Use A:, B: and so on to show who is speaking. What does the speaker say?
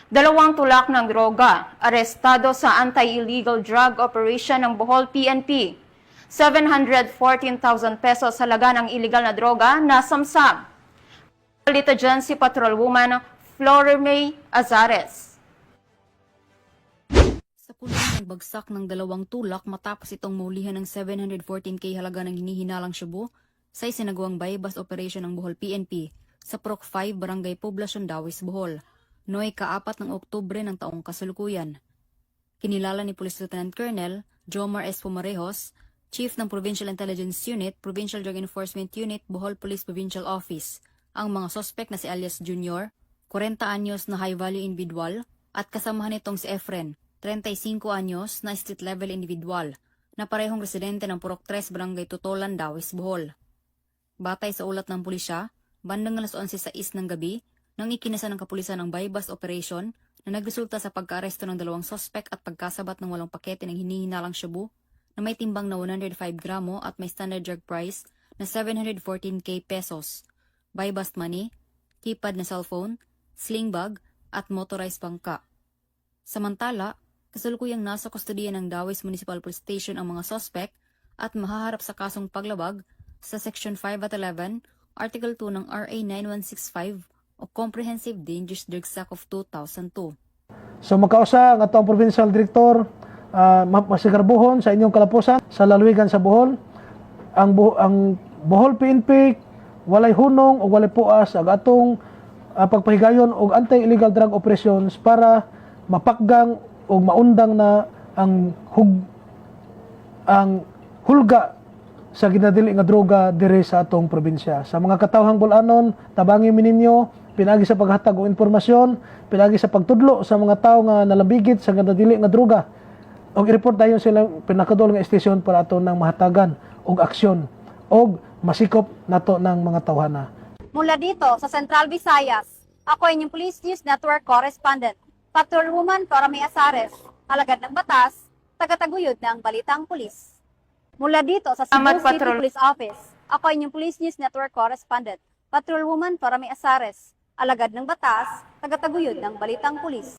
A: Dalawang tulak ng droga, arestado sa anti-illegal drug operation ng Bohol PNP. 714,000 pesos halaga ng illegal na droga na samsam. Dito dyan si Patrolwoman Florime Azares.
B: Sa kulungan nagbagsak ng dalawang tulak matapos itong maulihan ng 714K halaga ng hinihinalang Shabu sa isinagawang bypass operation ng Bohol PNP sa Proc 5 Barangay Poblacion Dawis, Bohol, noong ika-4 ng Oktubre ng taong kasalukuyan. Kinilala ni Police Lieutenant Colonel Jomar S. Pumarejos, Chief ng Provincial Intelligence Unit, Provincial Drug Enforcement Unit, Bohol Police Provincial Office, ang mga sospek na si Alias Jr., 40 anyos na high-value individual, at kasamahan nitong si Efren, 35 anyos na street-level individual, na parehong residente ng Purok 3 Barangay Tutolan, Dawis, Bohol. Batay sa ulat ng pulisya, bandang alas 11:06 ng gabi, nang ikinasa ng kapulisan ang bypass operation na nagresulta sa pagkaaresto ng dalawang sospek at pagkasabat ng 8 pakete ng hinihinalang shabu na may timbang na 105 gramo at may standard drug price na 714K pesos, bypass money, keypad na cellphone, sling bag, at motorized bangka. Samantala, kasalukuyang nasa kustodiya ng Dawis Municipal Police Station ang mga sospek at mahaharap sa kasong paglabag sa Section 5 at 11, Article 2 ng RA 9165 o Comprehensive Dangerous Drugs Act of 2002.
C: So makausa ang atong Provincial Director masigarbuhon sa inyong kalapusan sa lalawigan sa Bohol. Ang Bohol PNP walay hunong o walay puas ang atong pagpahigayon og anti-illegal drug operations para mapakgang o maundang na ang hulga sa ginadili nga droga diri sa atong probinsya. Sa mga katawhang bulanon, tabangi mininyo pinagi sa paghatag og impormasyon, pinagi sa pagtudlo sa mga tawo nga nalambigit sa ginadili nga droga. Og i-report dayon sila pinakadol nga estasyon para ato nang mahatagan og aksyon og masikop nato ng mga tawhana.
D: Mula dito sa Central Visayas, ako ay inyong Police News Network Correspondent, Patrolwoman Florime Azares, alagad ng batas, tagataguyod ng Balitang Pulis. Mula dito sa Cebu City Police Office, ako ay inyong Police News Network Correspondent, Patrolwoman Florime Azares, alagad ng batas, tagataguyod ng Balitang Pulis.